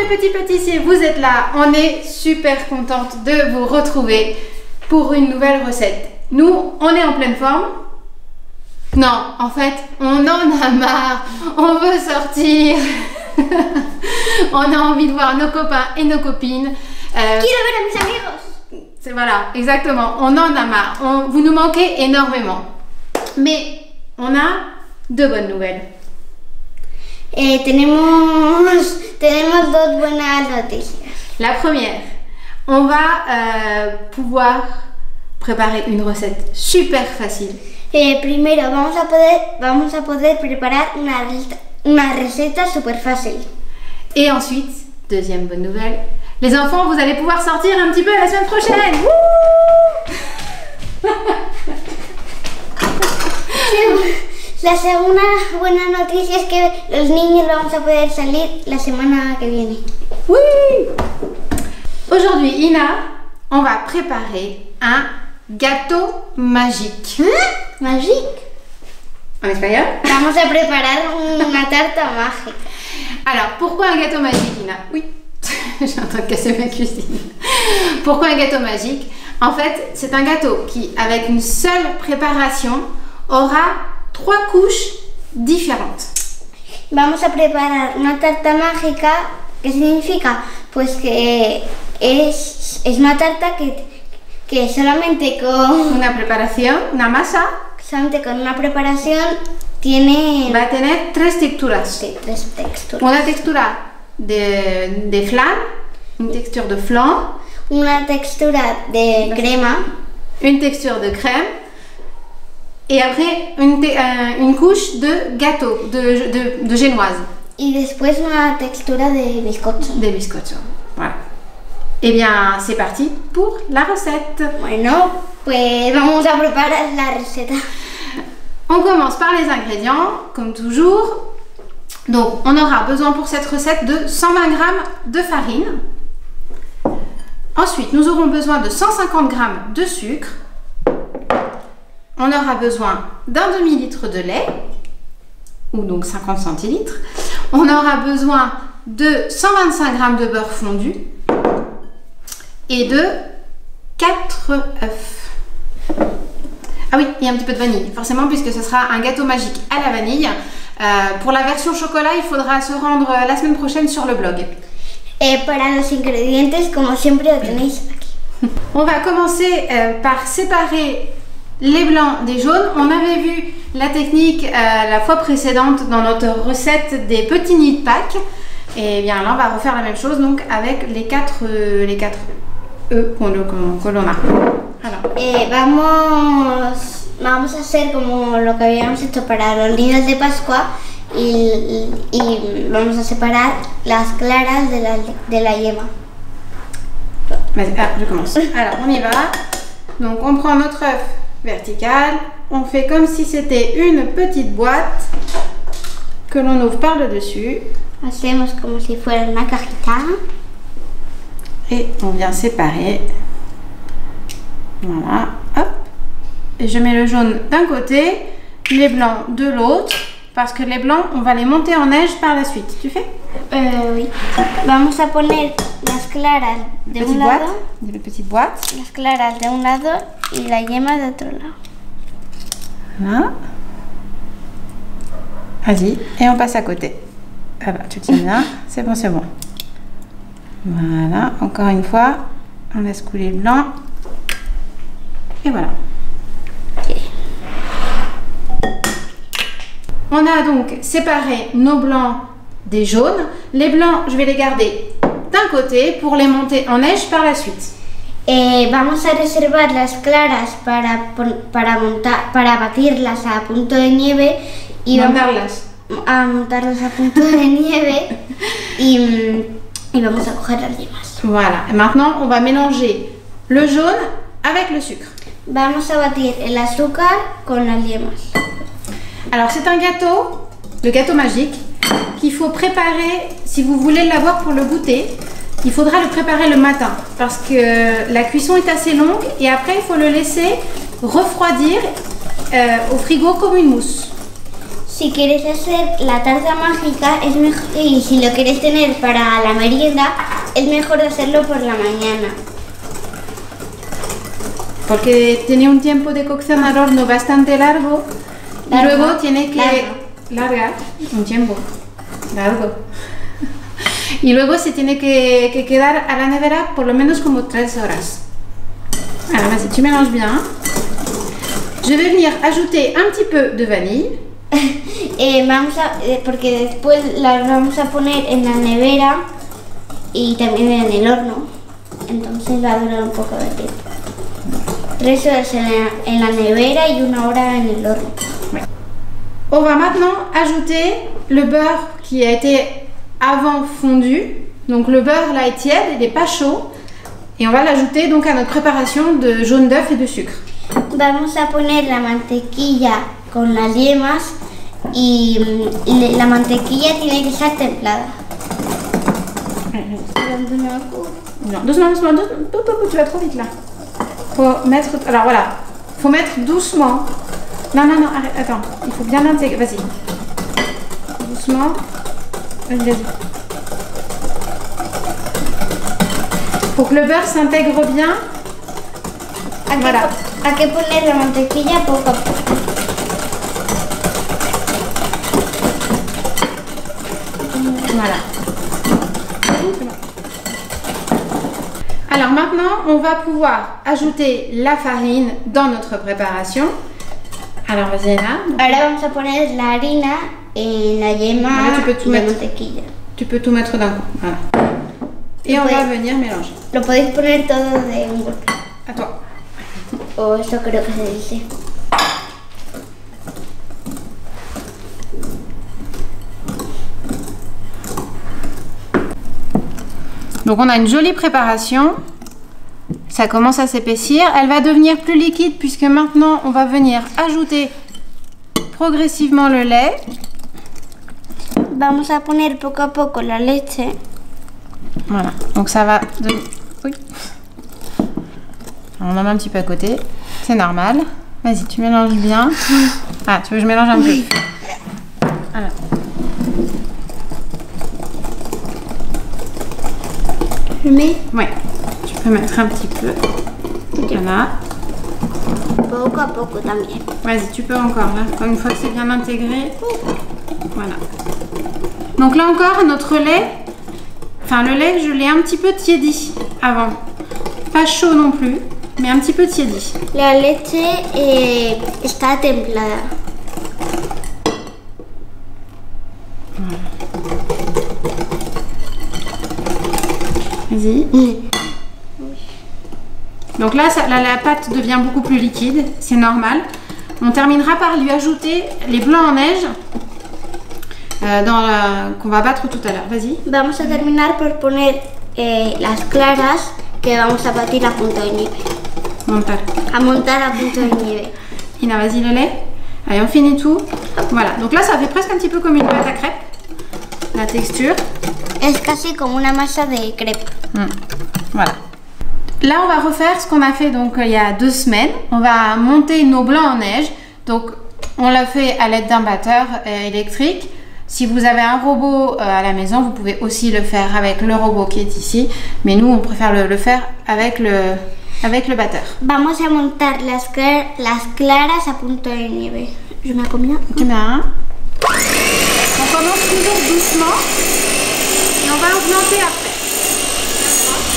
Petits pâtissiers, vous êtes là, on est super contente de vous retrouver pour une nouvelle recette. Nous, on est en pleine forme. Non, en fait, on en a marre, on veut sortir. On a envie de voir nos copains et nos copines. Quiero ver a mis amigos. C'est voilà, exactement, on en a marre. Vous nous manquez énormément. Mais on a de bonnes nouvelles. Tenemos dos buenas noticias. La première, on va pouvoir préparer une recette super facile. Primero vamos a poder preparar una receta super fácil. Et ensuite, deuxième bonne nouvelle, les enfants, vous allez pouvoir sortir un petit peu la semaine prochaine. La segunda buena noticia es que los niños vamos a poder salir la semana que viene. Oui. Aujourd'hui, Ina, on va préparer un gâteau magique. ¿Magique? En espagnol? Vamos a preparar una tarta mágica. Alors, pourquoi un gâteau magique, Ina? Oui, j'ai en train de casser ma cuisine. Pourquoi un gâteau magique? En fait, c'est un gâteau qui, avec une seule préparation, aura 3 couches différentes. Vamos a preparar una tarta mágica. ¿Qué significa? Pues que es una tarta que solamente con una preparación, una masa, solamente con una preparación tiene... Va a tener 3 texturas. Sí, 3 texturas. Una textura de flan, une texture de flan, una textura de crema, une texture de crème, et après une couche de gâteau, de génoise. Y después una textura de bizcocho. De bizcocho, voilà. Eh bien, c'est parti pour la recette. Bueno, pues vamos a preparar la receta. On commence par les ingrédients, comme toujours. Donc, on aura besoin pour cette recette de 120 g de farine. Ensuite, nous aurons besoin de 150 g de sucre. On aura besoin d'un demi-litre de lait, ou donc 50 centilitres. On aura besoin de 125 g de beurre fondu et de 4 œufs. Ah oui, et un petit peu de vanille, forcément, puisque ce sera un gâteau magique à la vanille. Pour la version chocolat, il faudra se rendre la semaine prochaine sur le blog. Para los ingredientes, como siempre, lo tenéis aquí. On va commencer par séparer les blancs des jaunes. On avait vu la technique la fois précédente dans notre recette des petits nids de Pâques. Et bien là, on va refaire la même chose donc avec les 4 œufs que l'on a. Vamos a hacer como lo que habíamos hecho para los nidos de Pascua y vamos a separar las claras de la yema. Vas-y, je commence. Alors, on y va. Donc, on prend notre œuf vertical. On fait comme si c'était une petite boîte que l'on ouvre par le dessus. Hacemos como si fuera una cajita. Et on vient séparer. Voilà, hop. Et je mets le jaune d'un côté, les blancs de l'autre, parce que les blancs, on va les monter en neige par la suite. Tu fais? Oui. Vamos a poner las claras de un lado. Des petites boîtes. Las claras de un lado y la yema de otro lado. Voilà. Vas-y, et on passe à côté. Ah bah, tu tiens bien, c'est bon, c'est bon. Voilà, encore une fois, on laisse couler le blanc. Et voilà. Okay. On a donc séparé nos blancs des jaunes. Les blancs, je vais les garder d'un côté pour les monter en neige par la suite. Vamos a reservar las claras para batirlas a punto de nieve y montarlas a punto de nieve y vamos a coger las yemas. Voilà, et maintenant on va mélanger le jaune avec le sucre. Vamos a batir el azúcar con las yemas. Alors c'est un gâteau, le gâteau magique, qu'il faut préparer si vous voulez l'avoir pour le goûter. il faudra le préparer le matin parce que la cuisson est assez longue et après il faut le laisser refroidir au frigo comme une mousse. Si quieres hacer la tarta mágica es mejor, y si lo quieres tener para la merienda, es mejor hacerlo por la mañana. Porque tiene un tiempo de cocción al horno bastante largo y luego tiene que largar un tiempo largo y luego se tiene que quedar a la nevera por lo menos como 3 horas. Alors vas-y, tu mélanges bien. Je vais venir ajouter un petit peu de vanille. Porque después las vamos a poner en la nevera y también en el horno, entonces va a durar un poco de tiempo. 3 horas en la nevera y 1 hora en el horno. On va maintenant ajouter le beurre qui a été avant fondu. Donc le beurre là est tiède, il n'est pas chaud. Et on va l'ajouter donc à notre préparation de jaune d'œuf et de sucre. Vamos a poner la mantequilla con las yemas y la mantequilla tiene que estar templada. Non, doucement, tu vas trop vite là. Faut mettre, alors voilà, faut mettre doucement. Non, arrête, attends, il faut bien l'intégrer, vas-y. Doucement, vas-y. Pour que le beurre s'intègre bien. Voilà. Hay que poner la mantequilla poco a poco. Voilà. Alors maintenant, on va pouvoir ajouter la farine dans notre préparation. Alors vas-y là. Ahora vamos a poner la harina, la yema y la mantequilla. Tu peux tout mettre d'un coup. Voilà. Et on va venir mélanger. Lo podéis poner todo de un golpe. À toi. O eso creo que se dice. Donc on a une jolie préparation. Ça commence à s'épaissir. Elle va devenir plus liquide puisque maintenant on va venir ajouter progressivement le lait. Vamos a poner poco a poco la leche. Voilà. Donc ça va... Oui. On en met un petit peu à côté. C'est normal. Vas-y, tu mélanges bien. Ah, tu veux que je mélange un peu? Voilà. Je mets? Oui. Tu peux mettre un petit peu. Voilà. Poco a poco también. Vas-y, tu peux encore. Là. Une fois que c'est bien intégré. Voilà. Donc là encore, notre lait... Enfin, le lait, je l'ai un petit peu tiédi avant. Pas chaud non plus, mais un petit peu tiédi. La leche está templada. Voilà. Vas-y. Donc là, la pâte devient beaucoup plus liquide, c'est normal. On terminera par lui ajouter les blancs en neige qu'on va battre tout à l'heure. Vas-y. Vamos a terminar por poner las claras que vamos a batir a punto de nieve. A montar a punto de nieve. Ina, vas-y le lait. Allez, on finit tout. Voilà. Donc là, ça fait presque un petit peu comme une pâte à crêpes. La texture. Es casi como una masa de crêpes. Voilà. Là, on va refaire ce qu'on a fait donc il y a 2 semaines. On va monter nos blancs en neige. Donc, on l'a fait à l'aide d'un batteur électrique. Si vous avez un robot à la maison, vous pouvez aussi le faire avec le robot qui est ici. Mais nous, on préfère le faire avec le batteur. Vamos a montar las claras a punto de nieve. Je mets combien? Tu mets un. On commence toujours doucement et on va augmenter après.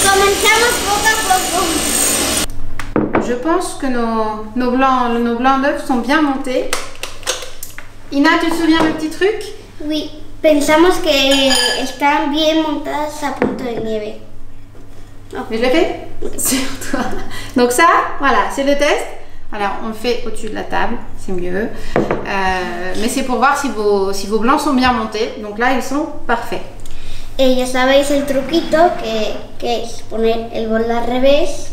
Comenzamos poco a poco. Je pense que nos blancs d'œufs sont bien montés. Ina, tu te souviens le petit truc? Oui, pensamos que están bien montadas a punto de nieve. Oh. Mais je l'ai fait sur toi. Donc ça, voilà, c'est le test. Alors on le fait au-dessus de la table, c'est mieux. Mais c'est pour voir si vos blancs sont bien montés. Donc là, ils sont parfaits. Et ya sabéis el truquito que es poner el bol al revés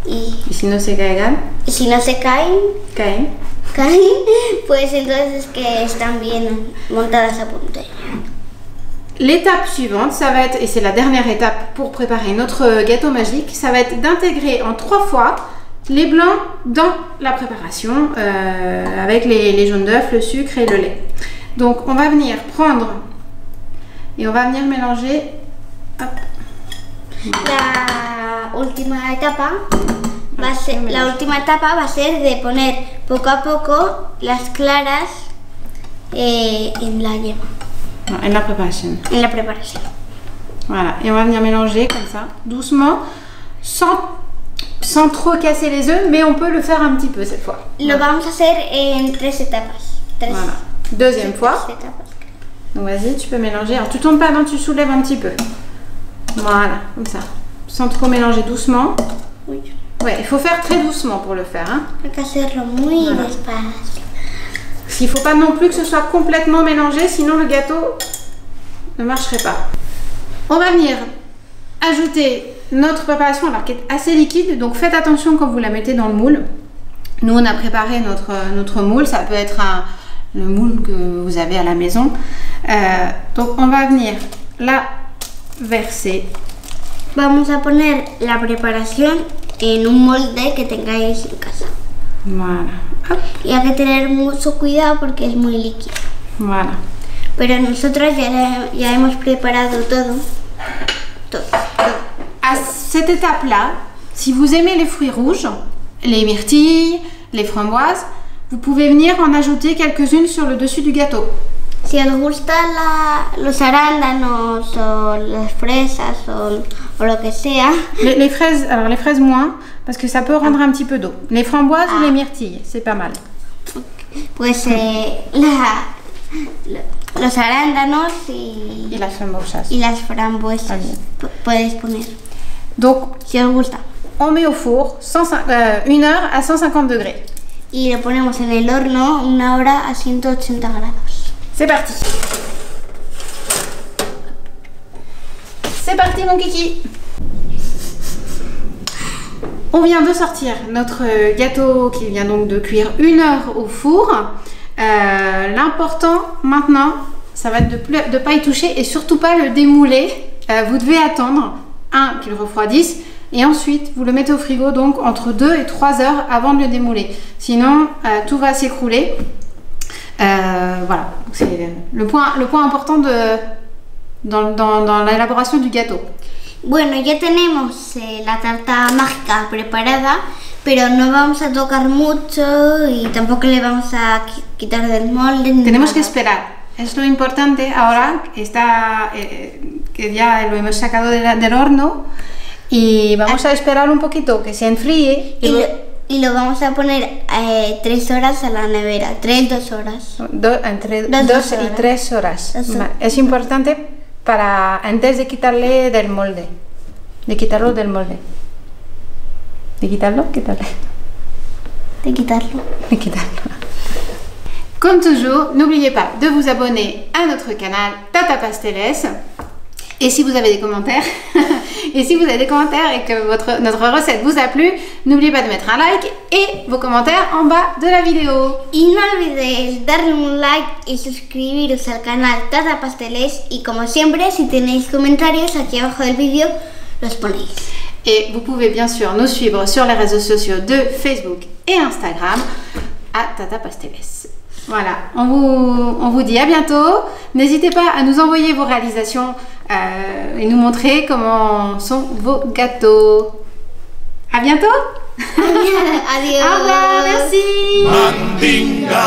y si no se caigan. Y si no se caen, pues entonces es que están bien montadas a punto. l'étape suivante, ça va être, et c'est la dernière étape pour préparer notre gâteau magique, ça va être d'intégrer en 3 fois les blancs dans la préparation avec les jaunes d'œufs, le sucre et le lait. Donc on va venir prendre et on va venir mélanger. Hop. La última etapa va a ser de poner poco a poco las claras en la yema. Non, en la préparation. En la preparación. Voilà, et on va venir mélanger comme ça, doucement, sans trop casser les œufs, mais on peut le faire un petit peu cette fois. Lo vamos a hacer en 3 etapas. Voilà, deuxième fois. Donc vas-y, tu peux mélanger. Alors tu tournes pas, non, tu soulèves un petit peu. Voilà, comme ça. Sans trop mélanger, doucement. Oui. Ouais, il faut faire très doucement pour le faire. Hein. Hay que hacerlo muy despacio. Il ne faut pas non plus que ce soit complètement mélangé, sinon le gâteau ne marcherait pas. On va venir ajouter notre préparation, alors qui est assez liquide, donc faites attention quand vous la mettez dans le moule. Nous, on a préparé notre moule, ça peut être le moule que vous avez à la maison. Donc, on va venir la verser. Vamos a poner la preparación en un molde que tengáis en casa. Voilà. Hop. Y hay que tener mucho cuidado porque es muy líquido. Voilà. Pero nosotros ya hemos preparado todo. À cette étape-là, si vous aimez les fruits rouges, les myrtilles, les framboises, vous pouvez venir en ajouter quelques-unes sur le dessus du gâteau. Si os gustan los arándanos o las fresas o lo que sea. Les fraises, alors les fraises moins, parce que ça peut rendre un petit peu d'eau. Les framboises ou les myrtilles, c'est pas mal. Pues los arándanos y las frambuesas. Y las frambuesas podéis poner. Donc, si os gusta. On met au four 1 heure à 150 degrés. Y lo ponemos en el horno 1 hora a 180 grados. C'est parti. C'est parti mon kiki. On vient de sortir notre gâteau qui vient donc de cuire 1 heure au four. L'important maintenant, ça va être de ne pas y toucher et surtout pas le démouler. Vous devez attendre qu'il refroidisse et ensuite vous le mettez au frigo donc entre 2 et 3 heures avant de le démouler. Sinon tout va s'écrouler. Voilà, c'est le point important dans l'élaboration du gâteau. Bueno, ya tenemos la tarta mágica preparada, pero no vamos a tocar mucho y tampoco le vamos a quitar del molde. Tenemos que esperar. Es lo importante ahora que ya lo hemos sacado del horno y vamos a esperar un poquito que se enfríe. Y lo vamos a poner 3 horas a la nevera, 2 horas. Entre 2 y 3 horas. Es importante para antes de quitarle del molde. De quitarlo del molde. ¿De quitarlo? Quitarle. De quitarlo. De quitarlo. Comme toujours, n'oubliez pas de vous abonner à notre canal Tata Pasteles. Et si vous avez des commentaires, et que notre recette vous a plu, n'oubliez pas de mettre un like et vos commentaires en bas de la vidéo. Y no olvidéis darle un like y suscribiros al canal Tata Pasteles. Y como siempre, si tenéis comentarios aquí abajo del vídeo, los ponéis. Et vous pouvez bien sûr nous suivre sur les réseaux sociaux de Facebook et Instagram à Tata Pasteles. Voilà, on vous dit à bientôt. N'hésitez pas à nous envoyer vos réalisations et nous montrer comment sont vos gâteaux. À bientôt. Adiós. Au revoir, merci. Mandinga.